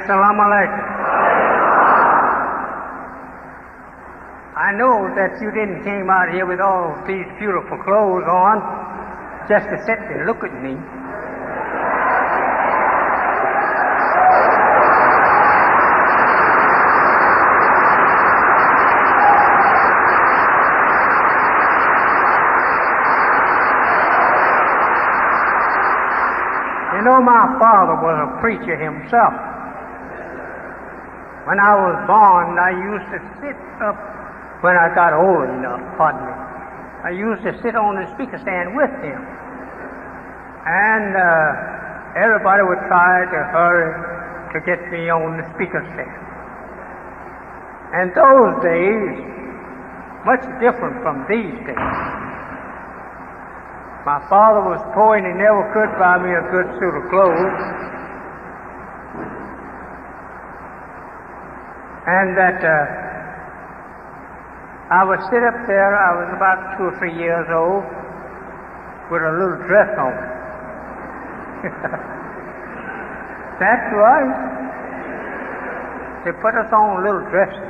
Assalamu alaikum. I know that you didn't came out here with all these beautiful clothes on just to sit and look at me. You know, my father was a preacher himself. When I was born, I used to sit up when I got old enough, pardon me. I used to sit on the speaker stand with him. And everybody would try to hurry to get me on the speaker stand. And those days, much different from these days. My father was poor and he never could buy me a good suit of clothes. And that I would sit up there, I was about 2 or 3 years old, with a little dress on. That's right. They put us on little dresses.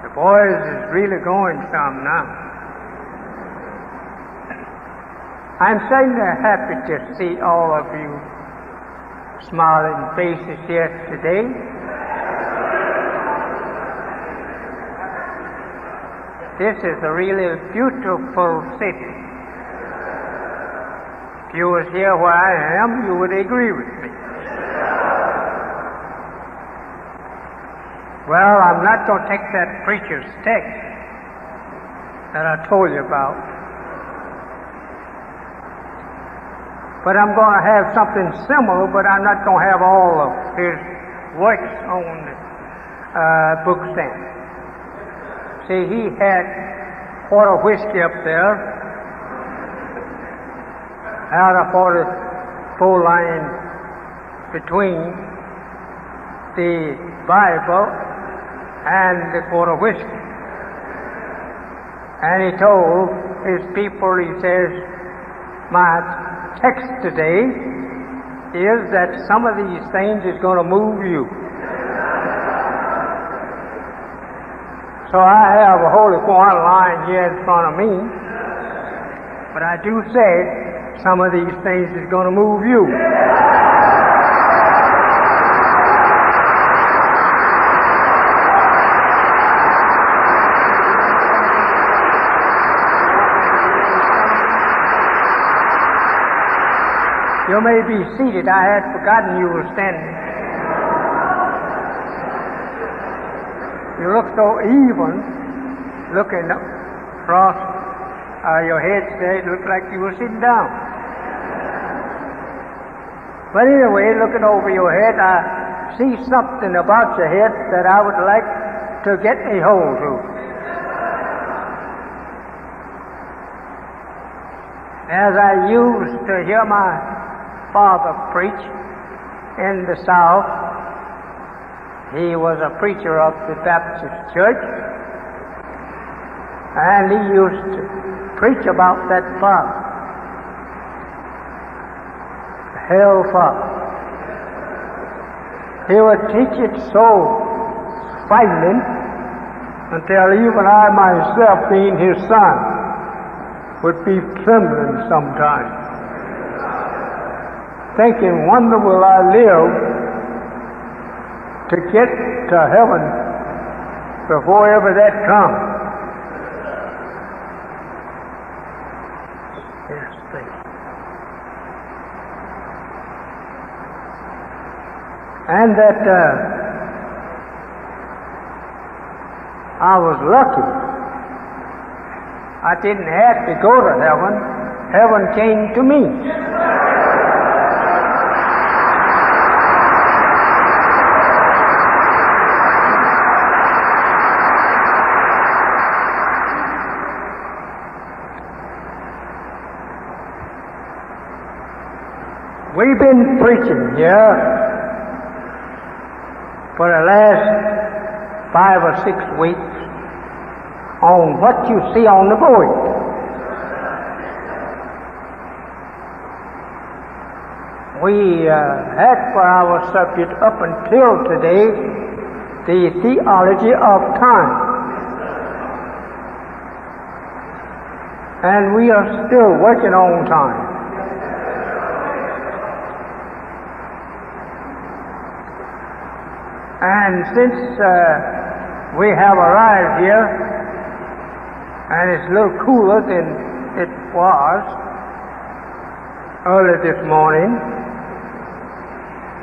The boys is really going some now. I'm certainly happy to see all of you smiling faces here today. This is a really beautiful city. If you was here where I am, you would agree with me. Well, I'm not going to take that preacher's text that I told you about. But I'm going to have something similar, but I'm not going to have all of his works on the book stand. See, he had quart of whiskey up there, out of 44 line between the Bible and the quart of whiskey. And he told his people, he says, my text today is that some of these things is going to move you. So I have a holy quart line here in front of me, but I do say some of these things is going to move you. You may be seated. I had forgotten you were standing. You look so even, looking across your head there. It looked like you were sitting down. But anyway, looking over your head, I see something about your head that I would like to get a hold of. As I used to hear my father preach in the South, he was a preacher of the Baptist church, and he used to preach about that fire, hell fire. He would teach it so frightening until even I myself, being his son, would be trembling sometimes, thinking, wonder will I live to get to heaven before ever that comes. Yes, thank you. And that I was lucky. I didn't have to go to heaven. Heaven came to me. We've been preaching here for the last 5 or 6 weeks on what you see on the board. We had for our subject up until today the theology of time. And we are still working on time. And since we have arrived here, and it's a little cooler than it was early this morning,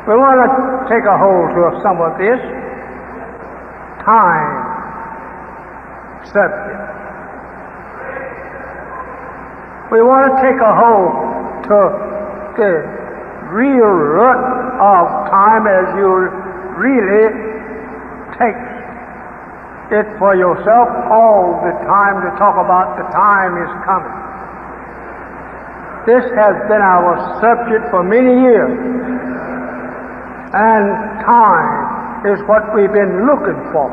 we want to take a hold of some of this time subject. We want to take a hold to the real root of time as you really take it for yourself all the time to talk about the time is coming. This has been our subject for many years, and time is what we've been looking for.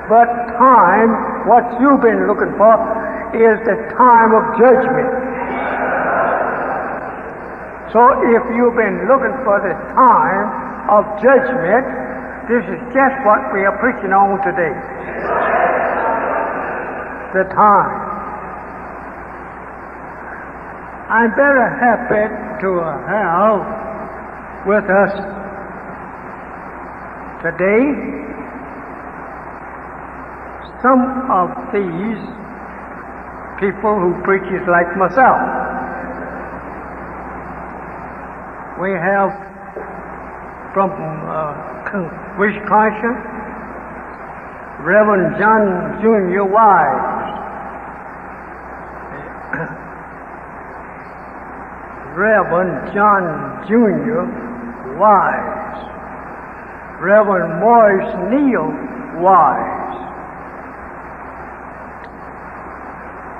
But time, what you've been looking for, is the time of judgment. So if you've been looking for the time of judgment, this is just what we are preaching on today. The time. I'm very happy to have with us today some of these people who preaches like myself. We have from Wisconsin, Reverend John Jr. Wise. Reverend John Jr. Wise. Reverend Morris Neal Wise.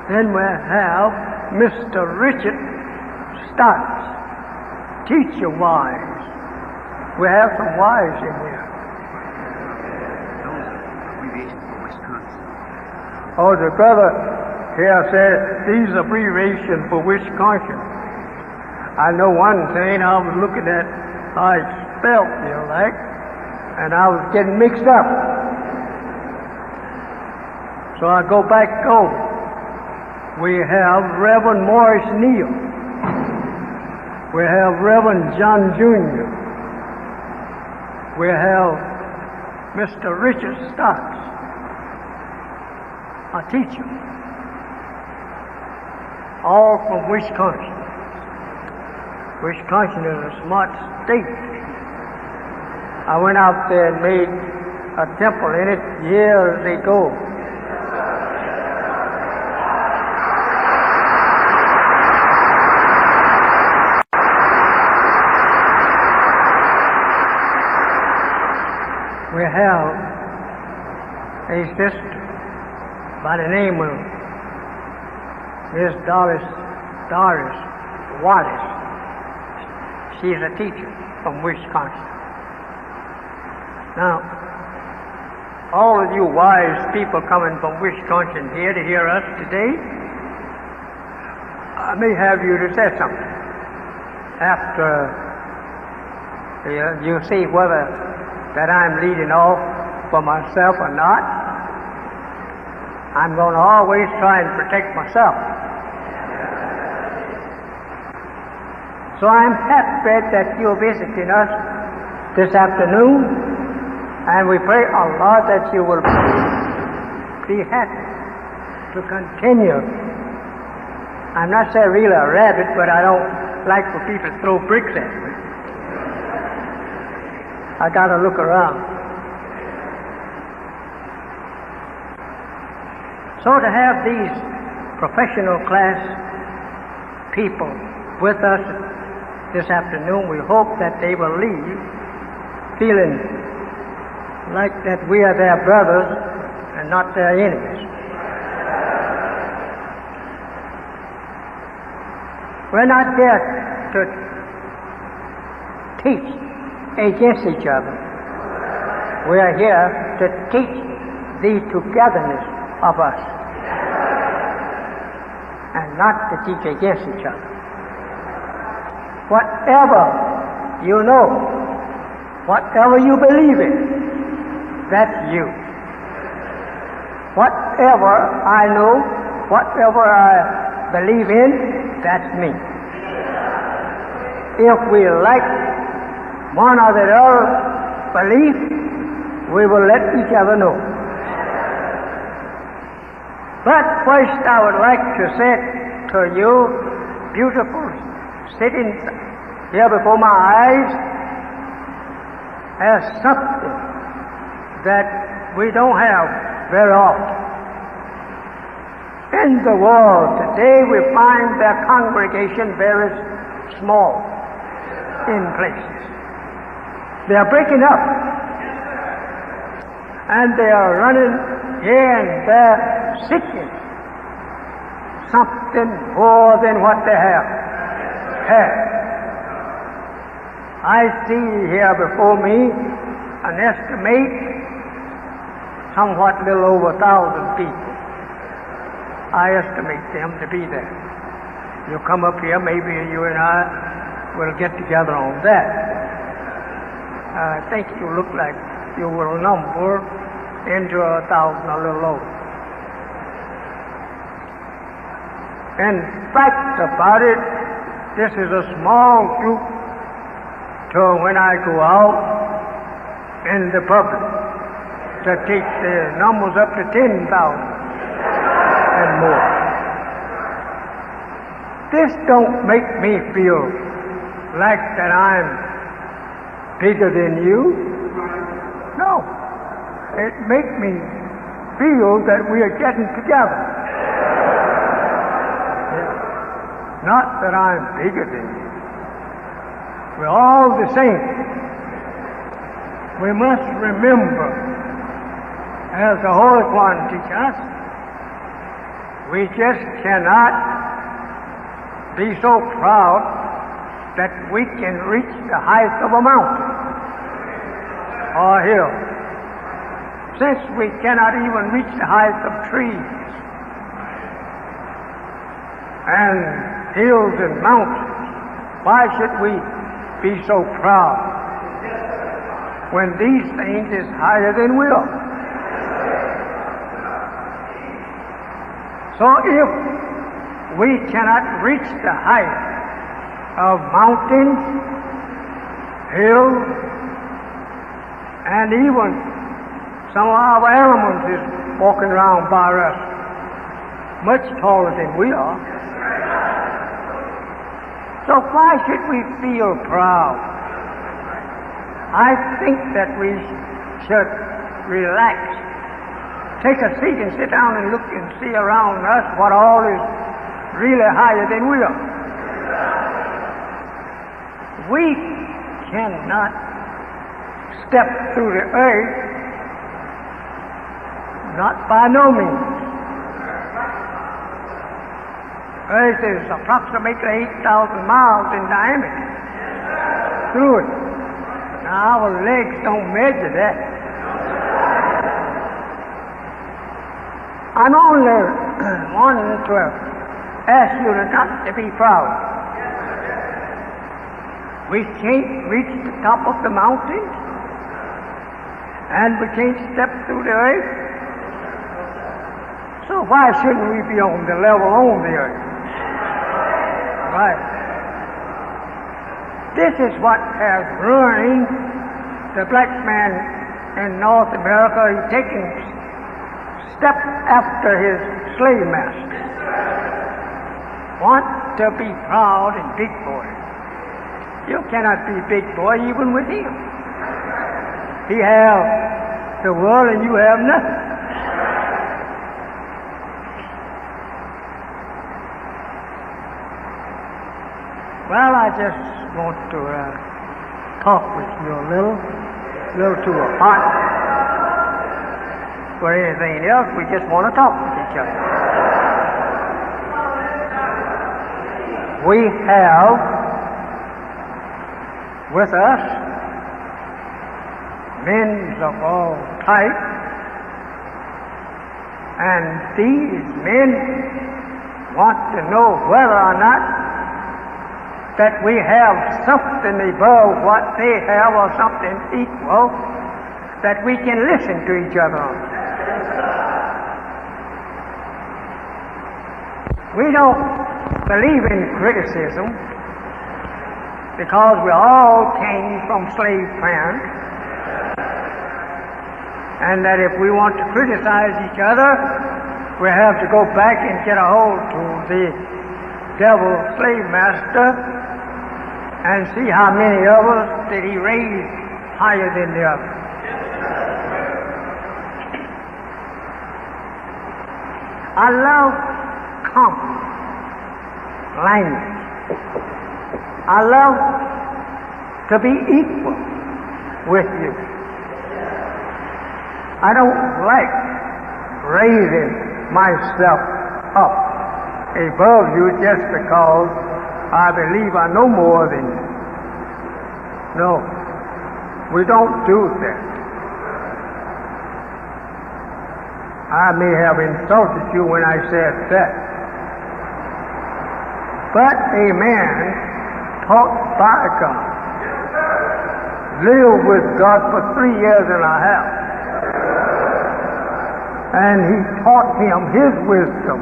Then we have Mr. Richard Stotts, Teacher Wise. We have some wise in here. Oh, the brother here said these are abbreviations for Wisconsin. I know one thing, I was looking at how it's spelled, and I was getting mixed up. So I go back over. We have Reverend Morris Neal. We have Reverend John Jr. We have Mr. Richard Stotts, a teacher, all from Wisconsin. Wisconsin is a smart state. I went out there and made a temple in it years ago. We have a sister by the name of Miss Doris Wallace. She's a teacher from Wisconsin. Now, all of you wise people coming from Wisconsin here to hear us today, I may have you to say something after you see whether that I'm leading off for myself or not. I'm going to always try and protect myself. So I'm happy that you're visiting us this afternoon, and we pray, Allah, that you will be happy to continue. I'm not saying really a rabbit, but I don't like for people to throw bricks at me. I got to look around. So to have these professional class people with us this afternoon, we hope that they will leave feeling like that we are their brothers and not their enemies. We're not there to teach against each other. We are here to teach the togetherness of us and not to teach against each other. whatever you know, whatever you believe in, that's you. Whatever I know, whatever I believe in, that's me. If we like one or the other belief, we will let each other know. But first I would like to say to you, beautiful, sitting here before my eyes, as something that we don't have very often. In the world today we find their congregation very small in places. They are breaking up, and they are running here and there seeking something more than what they have had. I see here before me an estimate somewhat little over 1,000 people. I estimate them to be there. You come up here, maybe you and I will get together on that. I think you look like you will number into 1,000, a little over. In fact about it, this is a small group to when I go out in the public to take the numbers up to 10,000 and more. This don't make me feel like that I'm bigger than you. No. It makes me feel that we are getting together. Not that I'm bigger than you. We're all the same. We must remember, as the Holy One teaches us, we just cannot be so proud that we can reach the height of a mountain or a hill. Since we cannot even reach the height of trees and hills and mountains, why should we be so proud when these things is higher than we are? So if we cannot reach the height of mountains, hills, and even some of our animals is walking around by us much taller than we are. So why should we feel proud? I think that we should relax, take a seat and sit down and look and see around us what all is really higher than we are. We cannot step through the earth, not by no means. Earth is approximately 8,000 miles in diameter through it. Now our legs don't measure that. I'm only wanting to ask you not to be proud. We can't reach the top of the mountain, and we can't step through the earth. So why shouldn't we be on the level on the earth? Right. This is what has ruined the black man in North America. He's taking step after his slave master. Want to be proud and big boy. You cannot be big boy even with him. He has the world and you have nothing. Well, I just want to talk with you a little too hot for anything else. We just want to talk with each other. We have with us men of all types, and these men want to know whether or not that we have something above what they have or something equal that we can listen to each other on. We don't believe in criticism because we all came from slave parents, and that if we want to criticize each other, we have to go back and get a hold to the devil slave master and see how many of us did he raise higher than the others. I love common language. I love to be equal with you. I don't like raising myself up above you just because I believe I know more than you. No, we don't do that. I may have insulted you when I said that. But a man taught by God lived with God for 3 years and a half. And he taught him his wisdom.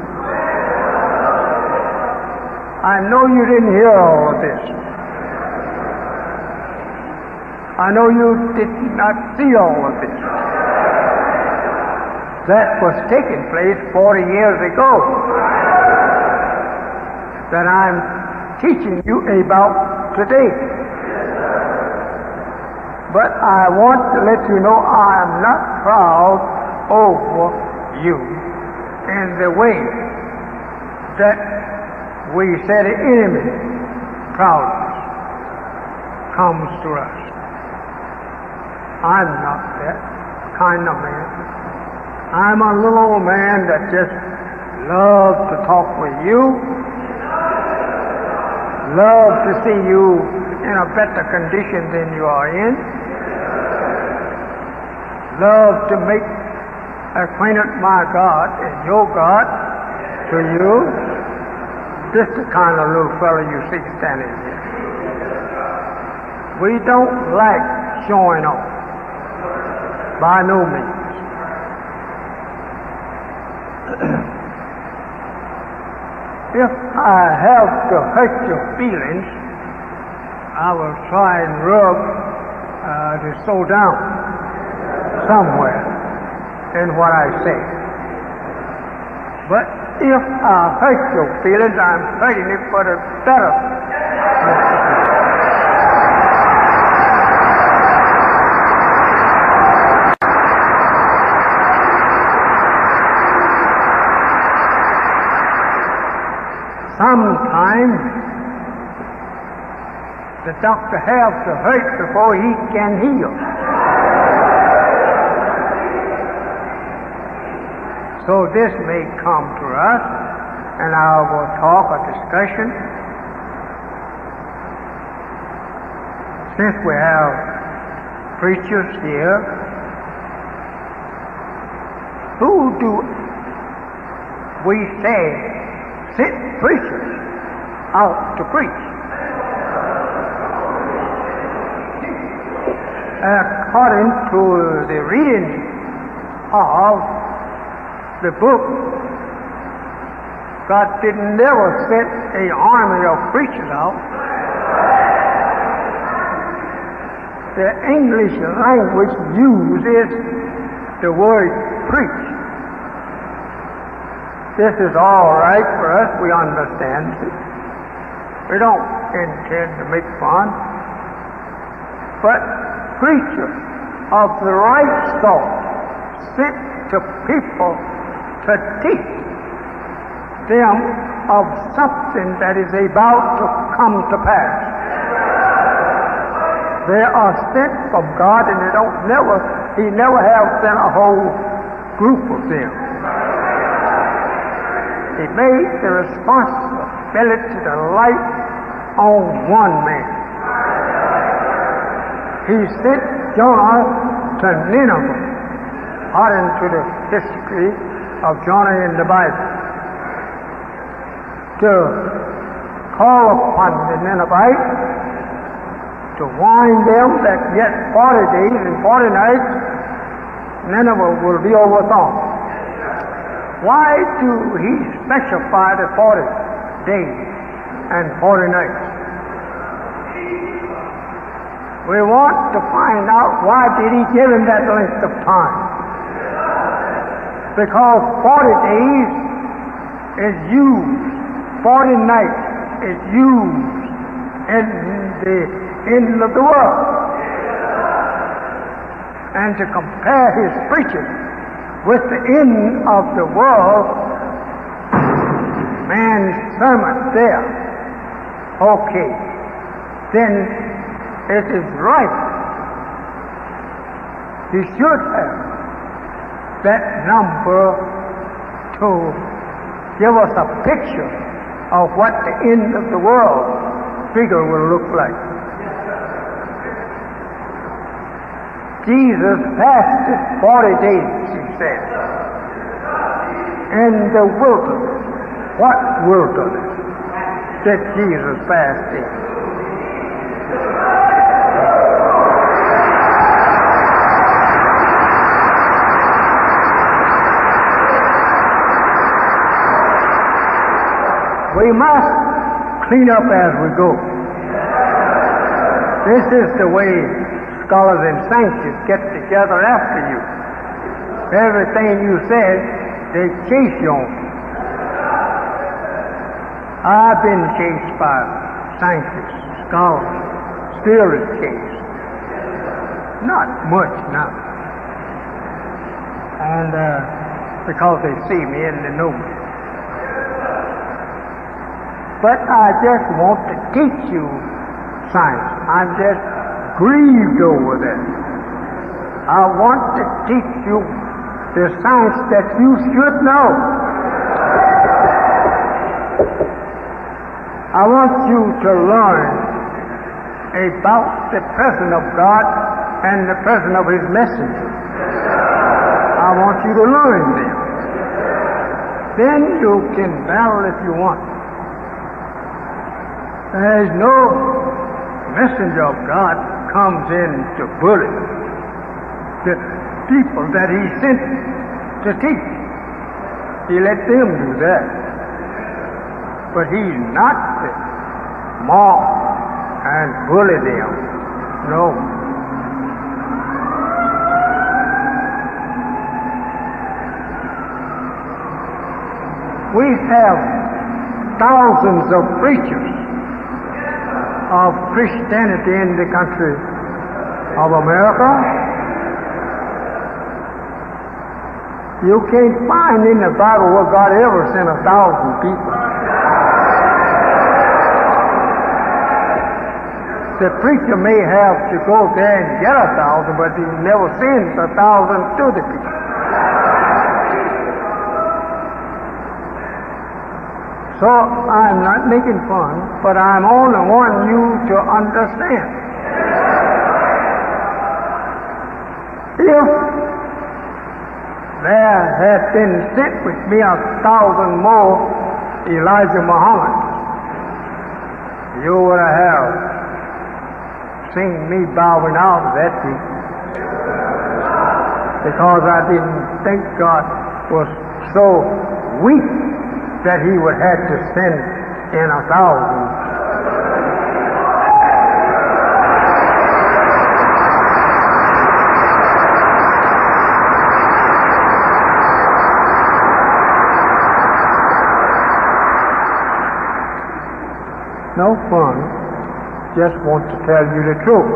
I know you didn't hear all of this. I know you did not see all of this. That was taking place 40 years ago that I'm teaching you about today. But I want to let you know I am not proud over you in the way that we say the enemy proudness comes to us. I'm not that kind of man. I'm a little old man that just loves to talk with you, loves to see you in a better condition than you are in, loves to make acquainted my God and your God to you. This is the kind of little fellow you see standing here. We don't like showing off, by no means. If I have to hurt your feelings, I will try and rub to slow down somewhere in what I say. But if I hurt your feelings, I'm hurting it for the better. Sometimes the doctor has to hurt before he can heal. So this may come to us, and I will talk a discussion. Since we have preachers here, who do we say sent preachers out to preach? According to the reading of the book, God didn't never send an army of preachers out. The English language uses the word preach. This is all right for us, we understand it. We don't intend to make fun. But preachers of the right sort sent to people to teach them of something that is about to come to pass. They are sent from God, and He never has sent a whole group of them. He made the responsibility to light on one man. He sent Jonah to Nineveh, according to the history of Jonah in the Bible, to call upon the Ninevites to warn them that yet 40 days and 40 nights Nineveh will be overthrown. Why do he specify the 40 days and 40 nights? We want to find out why did he give him that length of time. Because 40 days is used, 40 nights is used in the end of the world. And to compare his preaching with the end of the world, man's sermon there, okay, then it is right. He should have that number to give us a picture of what the end of the world figure will look like. Jesus fasted 40 days, he said, in the wilderness. What wilderness did Jesus fast in? We must clean up as we go. This is the way scholars and sanctions get together after you. Everything you said, they chase you on. I've been chased by scientists, scholars, still is chased. Not much now. And because they see me and they know me. But I just want to teach you science. I'm just grieved over that. I want to teach you the science that you should know. I want you to learn about the person of God and the person of His messenger. I want you to learn them. Then you can battle if you want. There is no messenger of God comes in to bully the people that He sent to teach. He let them do that. But He's not to mock and bully them. No. We have thousands of preachers of Christianity in the country of America. You can't find in the Bible where God ever sent 1,000 people. The preacher may have to go there and get 1,000, but he never sends 1,000 to the people. So I'm not making fun, but I'm only wanting you to understand. If there had been sent with me 1,000 more Elijah Muhammad, you would have seen me bowing out of that group, because I didn't think God was so weak that He would have to send in 1,000. No fun, just want to tell you the truth.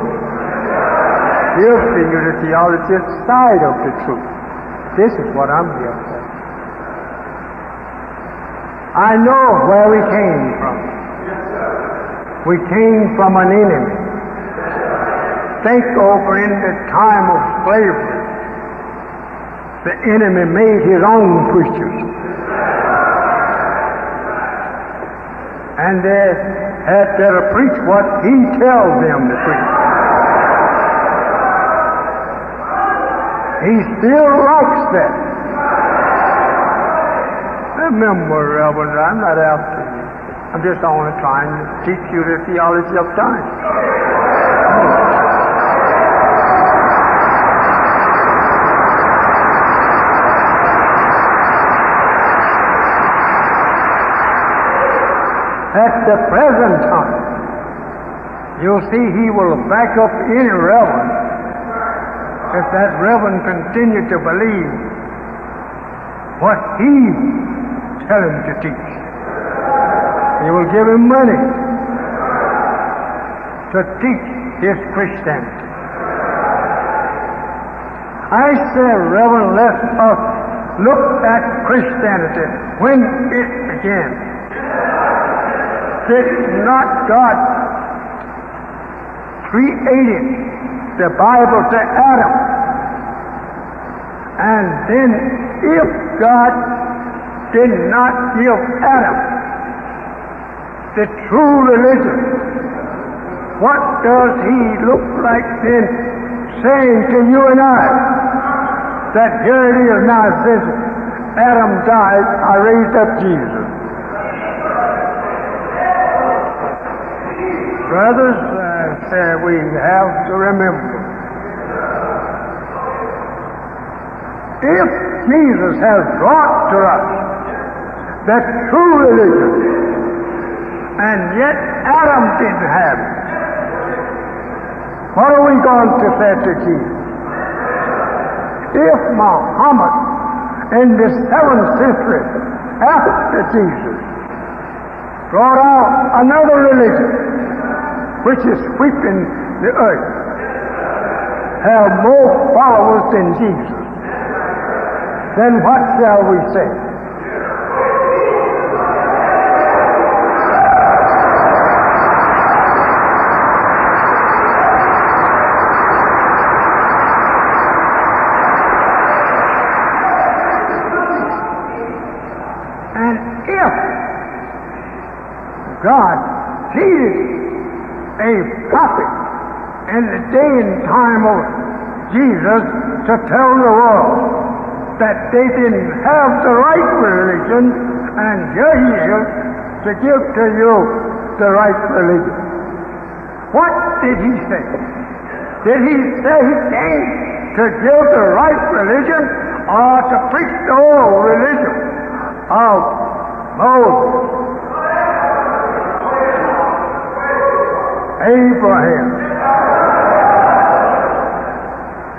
Give to you the theologist's side of the truth. This is what I'm here for. I know where we came from. We came from an enemy. Think over in the time of slavery. The enemy made his own preachers. And they had better preach what he tells them to preach. He still likes that. Remember, Reverend, I'm not after you. I'm just only trying to teach you the theology of time. At the present time, you'll see he will back up any reverend if that reverend continue to believe what he tell him to teach. He will give him money to teach his Christianity. I say, Reverend, let us look at Christianity when it began. Did not God created the Bible to Adam? And then if God did not give Adam the true religion, what does he look like then saying to you and I? That here it is now, since Adam died, I raised up Jesus. Brothers, we have to remember, if Jesus has brought to us that true religion, and yet Adam didn't have it, what are we going to say to Jesus? If Muhammad in the 7th century after Jesus brought out another religion which is sweeping the earth, have more followers than Jesus, then what shall we say? And if God needed a prophet in the day and time of Jesus to tell the world that they didn't have the right religion, and here he is to give to you the right religion. What did he say? Did he say he came to give the right religion, or to preach the old religion of Moses, Abraham?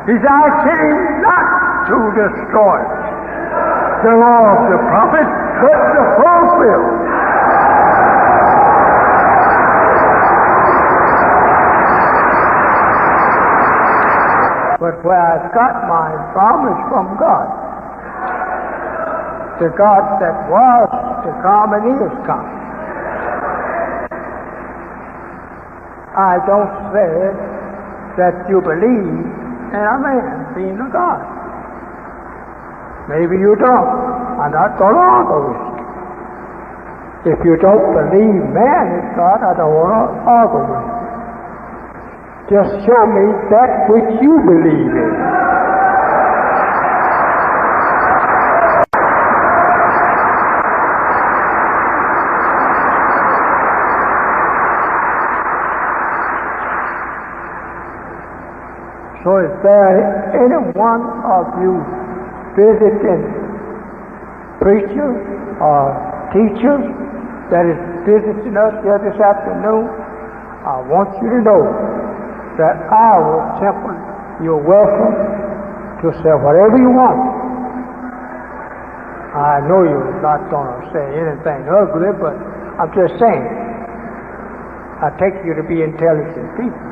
He said, I came not to destroy the law of the prophets, but to fulfill. But where I got my promise from God, the God that was to come and is come. I don't say that you believe in a man being a God. Maybe you don't. I'm not going to argue with you. If you don't believe man is God, I don't want to argue with you. Just show me that which you believe in. So is there any one of you visiting preachers or teachers that is visiting us here this afternoon? I want you to know that our temple, you're welcome to say whatever you want. I know you're not going to say anything ugly, but I'm just saying, I take you to be intelligent people.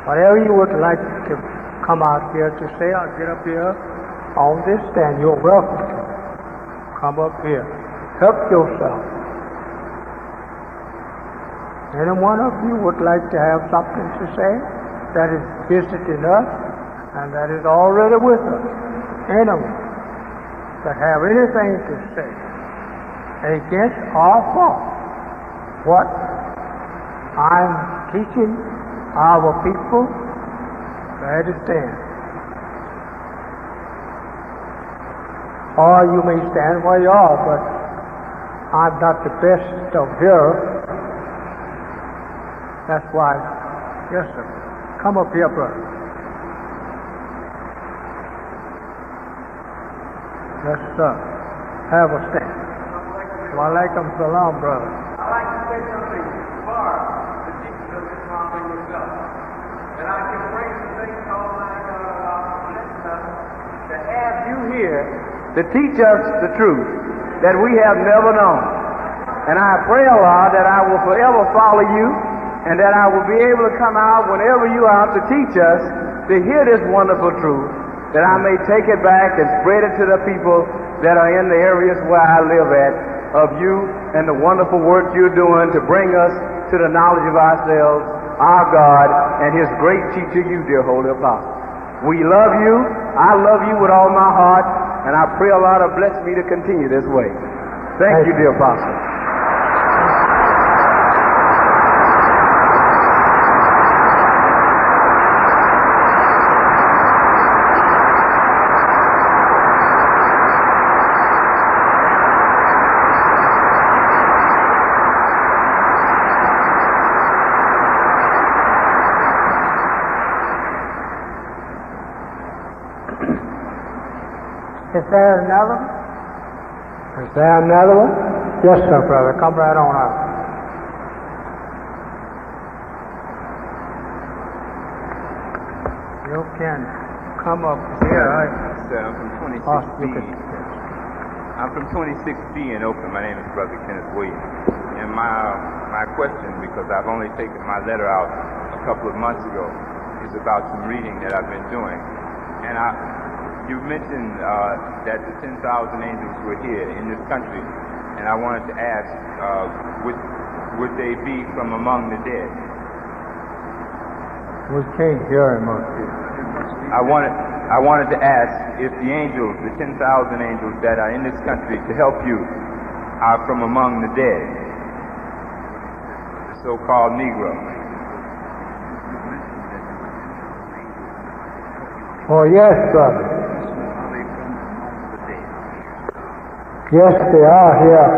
Whatever you would like to come out here to say, or get up here on this stand, you're welcome to come up here. Help yourself. Any one of you would like to have something to say that is visiting us and that is already with us. Anyone that have anything to say against or for what I'm teaching our people, glad to stand. Or you may stand where you are, but I'm not the best of here. That's why. Yes, sir. Come up here, brother. Yes, sir. Have a stand. Walaikum salam, brother. I'd like to say something for the teachers of Islam and yourself. And I can praise the things all like to have you here to teach us the truth that we have never known. And I pray, Allah, that I will forever follow you and that I will be able to come out whenever you are to teach us to hear this wonderful truth, that I may take it back and spread it to the people that are in the areas where I live at, of you and the wonderful work you're doing to bring us to the knowledge of ourselves, our God, and His great teacher, you, dear Holy Apostle. We love you. I love you with all my heart, and I pray Allah to bless me to continue this way. Thank you, dear Apostle. Is there another one? Is there another one? Yes, sir, brother. Come right on up. You can come up here. Sir, I'm from 26B. I'm from 26B in Oakland. My name is Brother Kenneth Williams. And my question, because I've only taken my letter out a couple of months ago, is about some reading that I've been doing. And you mentioned that the 10,000 angels were here in this country, and I wanted to ask, would they be from among the dead? We can't hear him up here. I wanted to ask if the angels, the 10,000 angels that are in this country to help you, are from among the dead, the so-called Negro. Oh, yes, brother. Yes, they are here.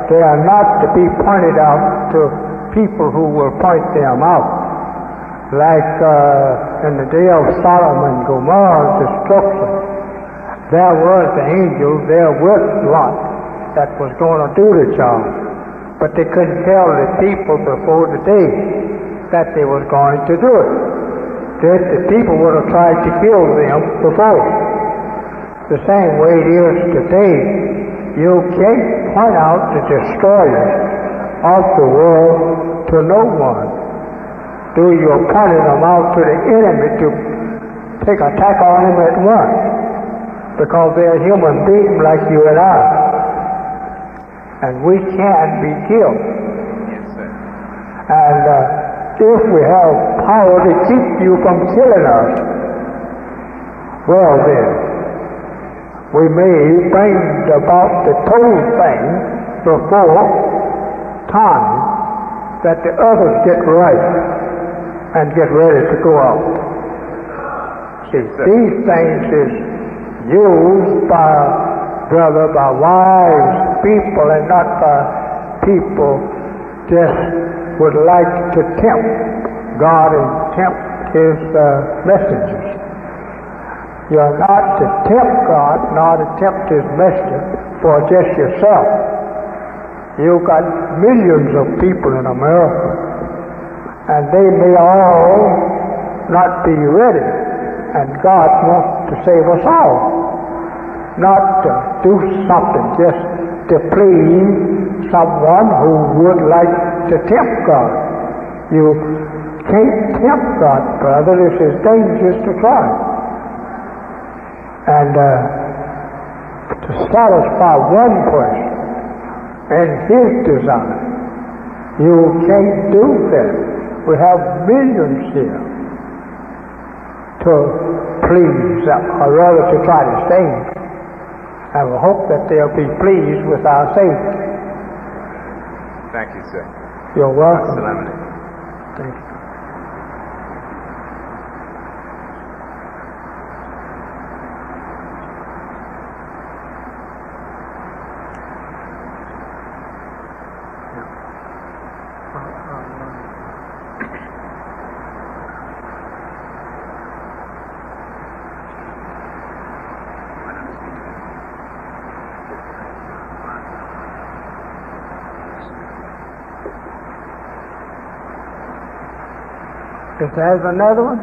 They are not to be pointed out to people who will point them out. Like in the day of Solomon, Gomorrah's destruction, there was the angel there with Lot that was going to do the job. But they couldn't tell the people before the day that they were going to do it. That the people would have tried to kill them before. The same way it is today. You can't point out the destroyers of the world to no one. You're pointing them out to the enemy to take attack on him at once, because they're human beings like you and I, and we can be killed. Yes, sir. And if we have power to keep you from killing us, well then, we may bring about the total thing before time that the others get right and get ready to go out. See, these things is used by wise people and not by people just would like to tempt God and tempt His messengers. You're not to tempt God, nor to tempt His messenger for just yourself. You've got millions of people in America, and they may all not be ready, and God wants to save us all. Not to do something just to please someone who would like to tempt God. You can't tempt God, brother. This is dangerous to try. And to satisfy one person and his desire, you can't do that. We have millions here to please, or rather to try to save, and we hope that they'll be pleased with our Savior. Thank you, sir. You're welcome. Assalamu alaikum. Thank you. Is there another one?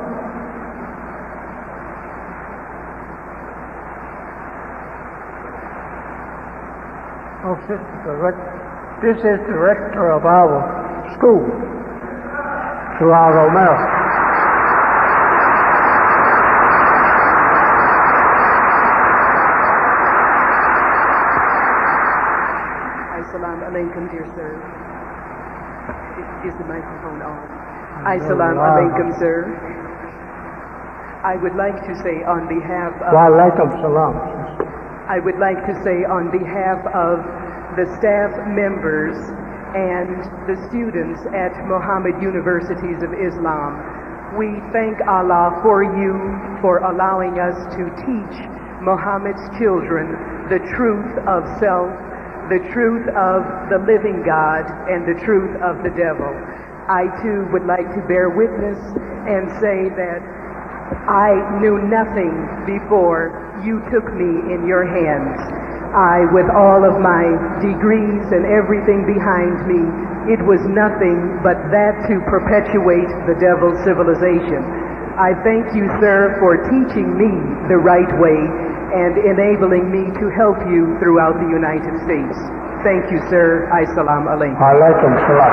Oh, this is the rector of our school throughout America. Assalamu alaikum, dear sir. Is the microphone on? Assalamu alaikum, sir. I would like to say on behalf of... Wa alaikum salam. I would like to say on behalf of the staff members and the students at Muhammad Universities of Islam, we thank Allah for you for allowing us to teach Muhammad's children the truth of self, the truth of the living God, and the truth of the devil. I too would like to bear witness and say that I knew nothing before you took me in your hands. I, with all of my degrees and everything behind me, it was nothing but that to perpetuate the devil's civilization. I thank you, sir, for teaching me the right way and enabling me to help you throughout the United States. Thank you, sir. Assalamu alaikum. Alaikum salam.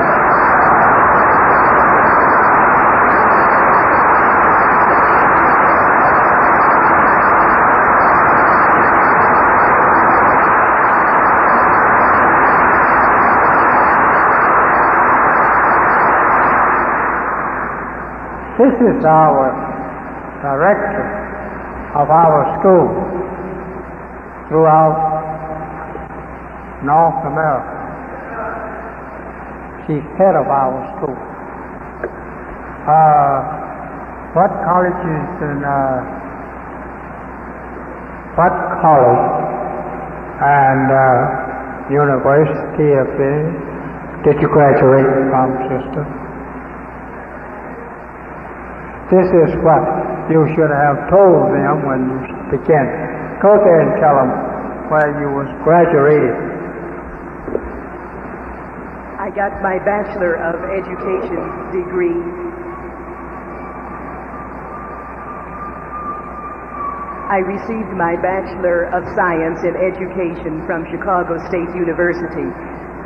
This is our director of our school throughout North America. She's head of our school. What colleges and what college and university did you graduate from, sister? This is what you should have told them when you began. Go there and tell them where you was graduated. I got my Bachelor of Education degree. I received my Bachelor of Science in Education from Chicago State University.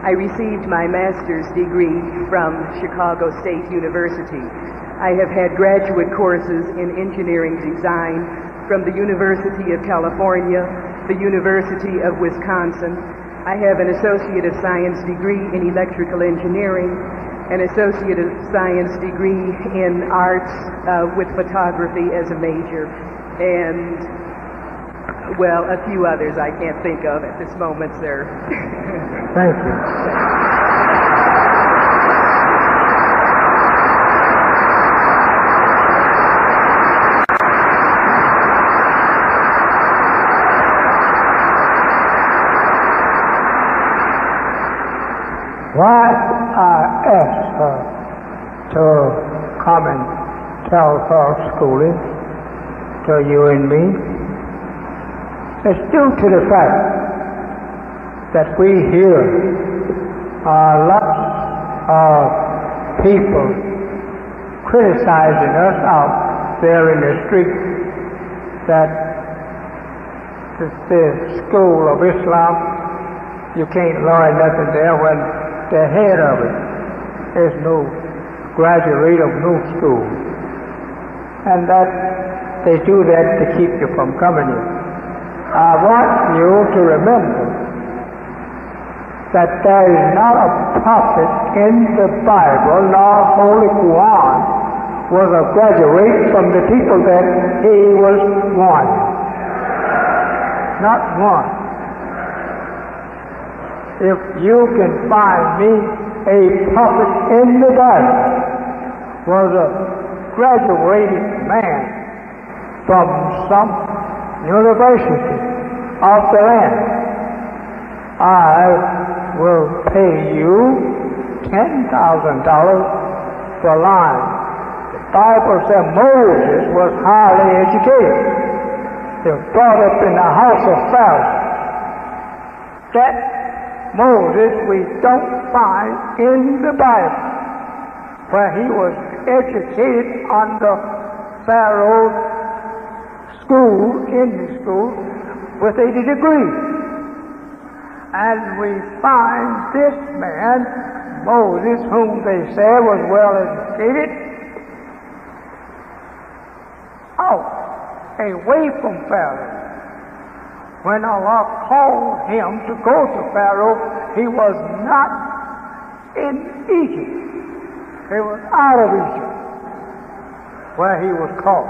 I received my Master's degree from Chicago State University. I have had graduate courses in engineering design from the University of California, the University of Wisconsin. I have an Associate of Science degree in electrical engineering, an Associate of Science degree in arts with photography as a major, and, well, a few others I can't think of at this moment, sir. Thank you. Why I asked her to come and tell her schooling to you and me is due to the fact that we hear lots of people criticizing us out there in the street that the school of Islam, you can't learn nothing there when the head of it is no graduate of no school. And that they do that to keep you from coming in. I want you to remember that there is not a prophet in the Bible, nor Holy Quran, was a graduate from the people that he was one. Not one. If you can find me a prophet in the Bible was a graduated man from some university of the land, I will pay you $10,000 for lying. The Bible said Moses was highly educated. He was brought up in the house of Pharaoh. That Moses we don't find in the Bible, where he was educated under Pharaoh's school, Indian school, with a degree. And we find this man, Moses, whom they say was well educated, out, away from Pharaoh. When Allah called him to go to Pharaoh, he was not in Egypt. He was out of Egypt, where he was called.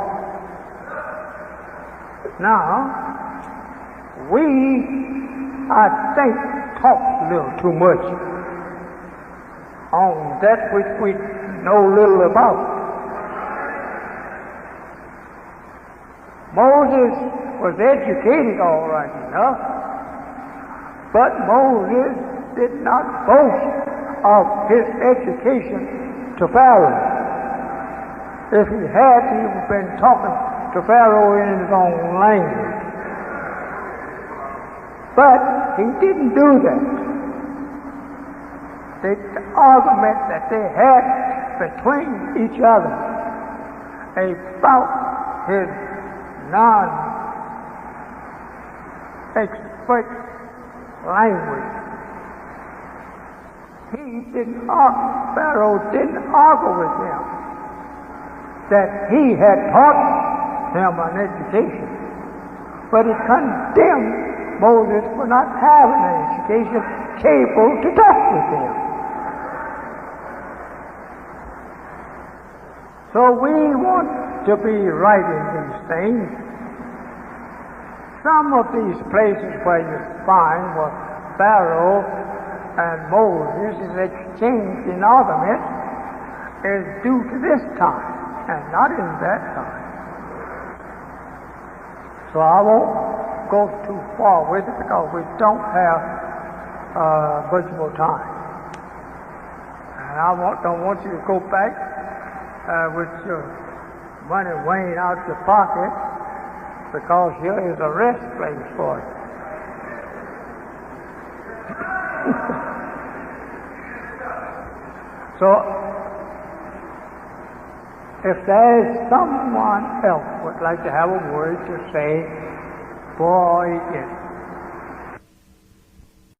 Now, we, I think, talk a little too much on that which we know little about. Moses was educated all right enough, but Moses did not boast of his education to Pharaoh. If he had, he would have been talking to Pharaoh in his own language. But he didn't do that. The argument that they had between each other about his non-expert language, Pharaoh didn't argue with him that he had taught him an education, but he condemned Moses for not having an education capable to talk with him. So we want to be right in these things. Some of these places where you find where Pharaoh and Moses is exchanged in arguments is due to this time and not in that time. So I won't go too far with it because we don't have much more time. And I don't want you to go back with your money weighing out your pocket, because here is a rest place for you. So, if there is someone else would like to have a word to say, boy, it